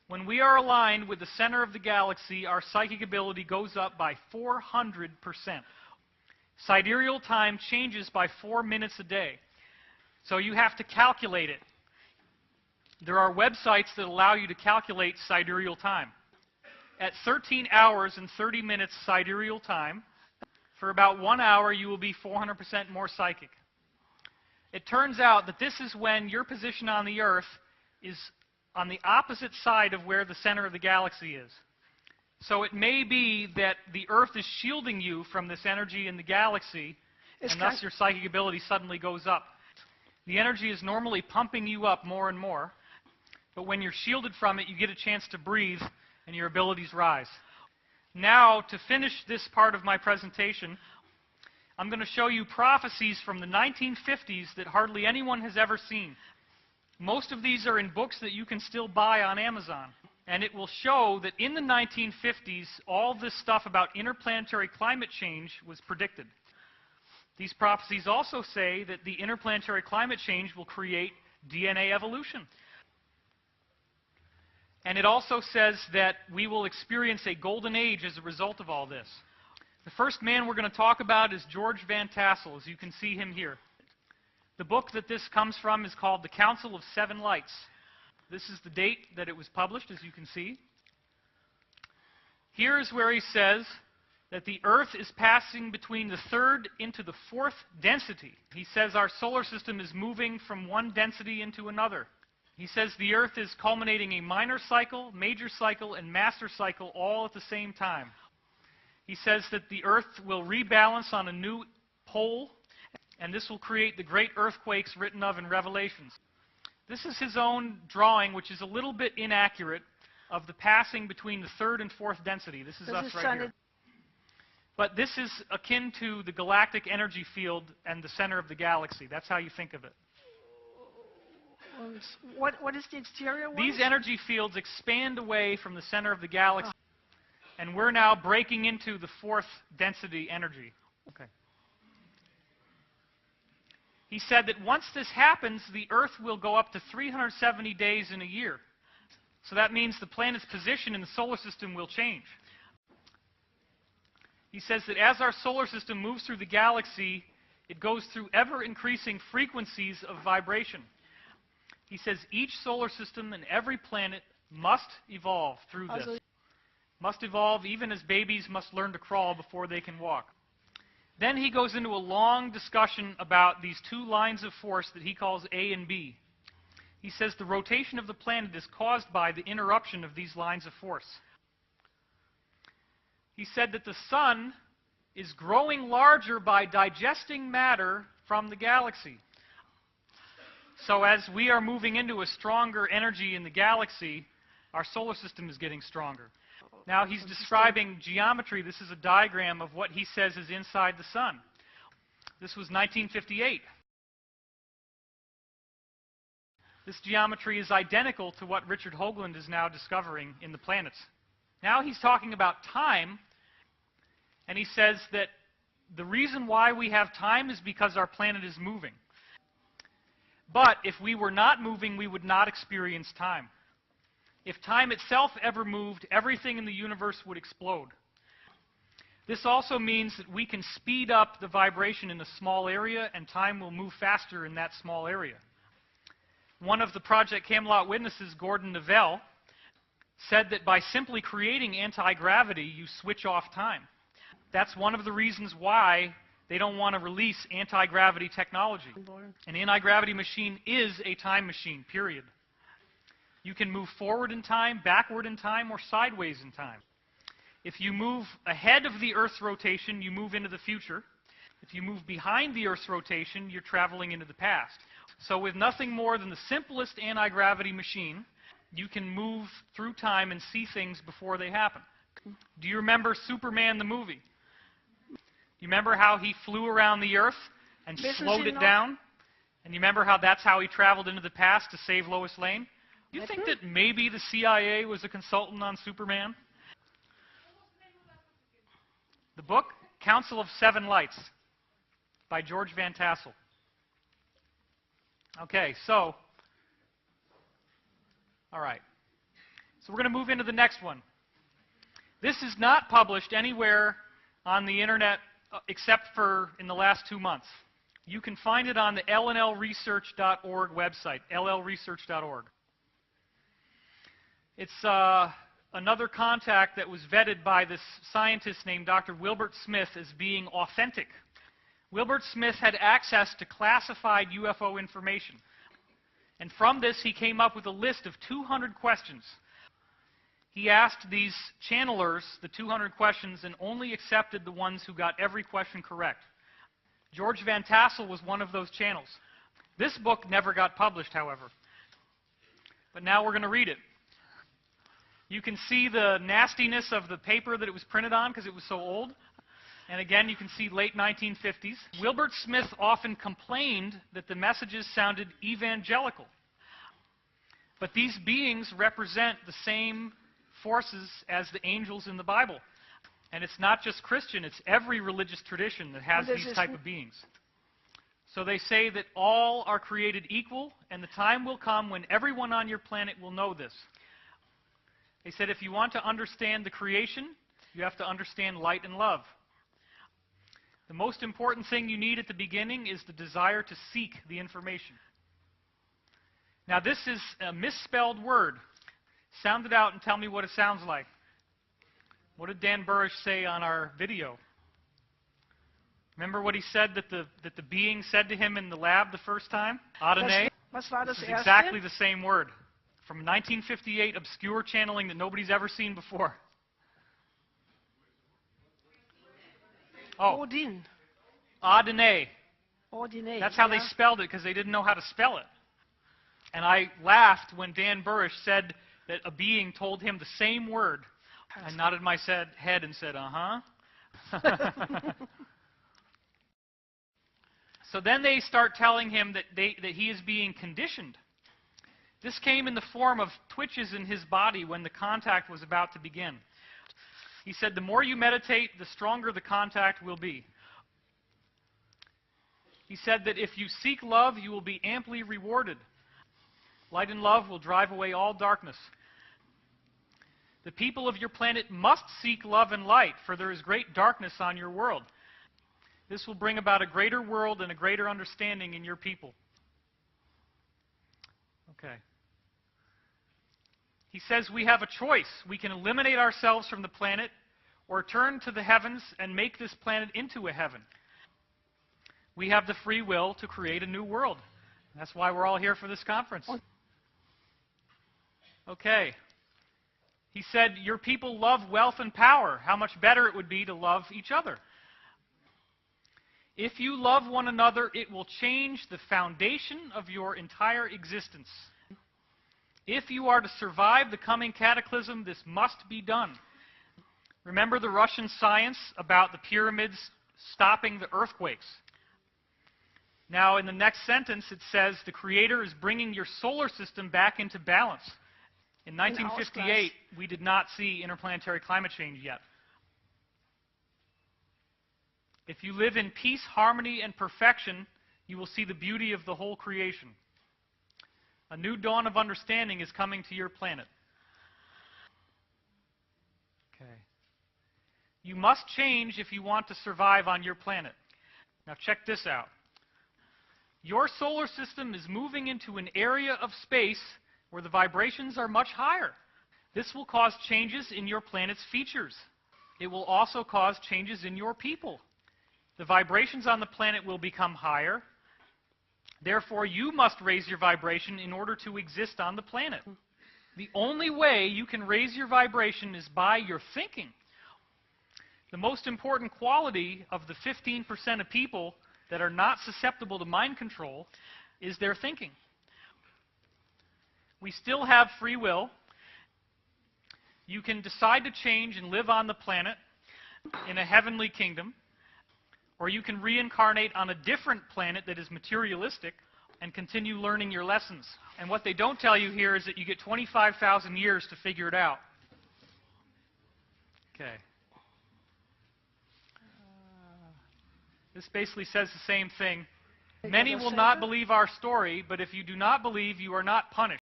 When we are aligned with the center of the galaxy, our psychic ability goes up by 400%. Sidereal time changes by 4 minutes a day. So you have to calculate it. There are websites that allow you to calculate sidereal time. At 13 hours and 30 minutes sidereal time, for about 1 hour you will be 400% more psychic. It turns out that this is when your position on the Earth is on the opposite side of where the center of the galaxy is. So it may be that the Earth is shielding you from this energy in the galaxy, and thus your psychic ability suddenly goes up. The energy is normally pumping you up more and more, but when you're shielded from it, you get a chance to breathe, and your abilities rise. Now, to finish this part of my presentation, I'm going to show you prophecies from the 1950s that hardly anyone has ever seen. Most of these are in books that you can still buy on Amazon. And it will show that in the 1950s, all this stuff about interplanetary climate change was predicted. These prophecies also say that the interplanetary climate change will create DNA evolution. And it also says that we will experience a golden age as a result of all this. The first man we're going to talk about is George Van Tassel, as you can see him here. The book that this comes from is called The Council of Seven Lights. This is the date that it was published, as you can see. Here is where he says that the Earth is passing between the third into the fourth density. He says our solar system is moving from one density into another. He says the Earth is culminating a minor cycle, major cycle, and master cycle all at the same time. He says that the Earth will rebalance on a new pole, and this will create the great earthquakes written of in Revelations. This is his own drawing, which is a little bit inaccurate, of the passing between the third and fourth density. This is us right here. But this is akin to the galactic energy field and the center of the galaxy. That's how you think of it. What is the exterior one? These energy fields expand away from the center of the galaxy, and we're now breaking into the fourth density energy. Okay. He said that once this happens, the Earth will go up to 370 days in a year. So that means the planet's position in the solar system will change. He says that as our solar system moves through the galaxy, it goes through ever-increasing frequencies of vibration. He says each solar system and every planet must evolve through this. Must evolve even as babies must learn to crawl before they can walk. Then he goes into a long discussion about these two lines of force that he calls A and B. He says the rotation of the planet is caused by the interruption of these lines of force. He said that the sun is growing larger by digesting matter from the galaxy. So as we are moving into a stronger energy in the galaxy, our solar system is getting stronger. Now he's describing geometry. This is a diagram of what he says is inside the sun. This was 1958. This geometry is identical to what Richard Hoagland is now discovering in the planets. Now he's talking about time, and he says that the reason why we have time is because our planet is moving. But if we were not moving, we would not experience time. If time itself ever moved, everything in the universe would explode. This also means that we can speed up the vibration in a small area, and time will move faster in that small area. One of the Project Camelot witnesses, Gordon Neville, said that by simply creating anti-gravity, you switch off time. That's one of the reasons why they don't want to release anti-gravity technology. An anti-gravity machine is a time machine, period. You can move forward in time, backward in time, or sideways in time. If you move ahead of the Earth's rotation, you move into the future. If you move behind the Earth's rotation, you're traveling into the past. So with nothing more than the simplest anti-gravity machine, you can move through time and see things before they happen. Do you remember Superman the movie? Do you remember how he flew around the Earth and slowed it down? And you remember how that's how he traveled into the past to save Lois Lane? Do you think that maybe the CIA was a consultant on Superman? The book, Council of Seven Lights, by George Van Tassel. Okay, so, all right. So we're going to move into the next one. This is not published anywhere on the internet except for in the last 2 months. You can find it on the llresearch.org website, llresearch.org. It's another contact that was vetted by this scientist named Dr. Wilbert Smith as being authentic. Wilbert Smith had access to classified UFO information. And from this, he came up with a list of 200 questions. He asked these channelers the 200 questions and only accepted the ones who got every question correct. George Van Tassel was one of those channels. This book never got published, however. But now we're going to read it. You can see the nastiness of the paper that it was printed on because it was so old. And again, you can see late 1950s. Wilbert Smith often complained that the messages sounded evangelical. But these beings represent the same forces as the angels in the Bible. And it's not just Christian, it's every religious tradition that has these type of beings. So they say that all are created equal, and the time will come when everyone on your planet will know this. They said if you want to understand the creation, you have to understand light and love. The most important thing you need at the beginning is the desire to seek the information. Now this is a misspelled word. Sound it out and tell me what it sounds like. What did Dan Burrish say on our video? Remember what he said that the being said to him in the lab the first time? Hastening. Was war das This is erste? exactly the same word. From 1958, obscure channeling that nobody's ever seen before. Oh, Odin. Hastening. Ordine. That's how they spelled it because they didn't know how to spell it. And I laughed when Dan Burrish said that a being told him the same word. I nodded my head and said, uh-huh. So then they start telling him that he is being conditioned. This came in the form of twitches in his body when the contact was about to begin. He said, the more you meditate, the stronger the contact will be. He said that if you seek love, you will be amply rewarded. Light and love will drive away all darkness. The people of your planet must seek love and light, for there is great darkness on your world. This will bring about a greater world and a greater understanding in your people. Okay. He says we have a choice. We can eliminate ourselves from the planet or turn to the heavens and make this planet into a heaven. We have the free will to create a new world. That's why we're all here for this conference. Okay. He said, your people love wealth and power. How much better it would be to love each other. If you love one another, it will change the foundation of your entire existence. If you are to survive the coming cataclysm, this must be done. Remember the Russian science about the pyramids stopping the earthquakes. Now, in the next sentence, it says, the Creator is bringing your solar system back into balance. In 1958, we did not see interplanetary climate change yet. If you live in peace, harmony, and perfection, you will see the beauty of the whole creation. A new dawn of understanding is coming to your planet. Okay. You must change if you want to survive on your planet. Now check this out. Your solar system is moving into an area of space where the vibrations are much higher. This will cause changes in your planet's features. It will also cause changes in your people. The vibrations on the planet will become higher. Therefore, you must raise your vibration in order to exist on the planet. The only way you can raise your vibration is by your thinking. The most important quality of the 15% of people that are not susceptible to mind control is their thinking. We still have free will. You can decide to change and live on the planet in a heavenly kingdom, or you can reincarnate on a different planet that is materialistic and continue learning your lessons. And what they don't tell you here is that you get 25,000 years to figure it out. Okay. This basically says the same thing. Many will not believe our story, but if you do not believe, you are not punished.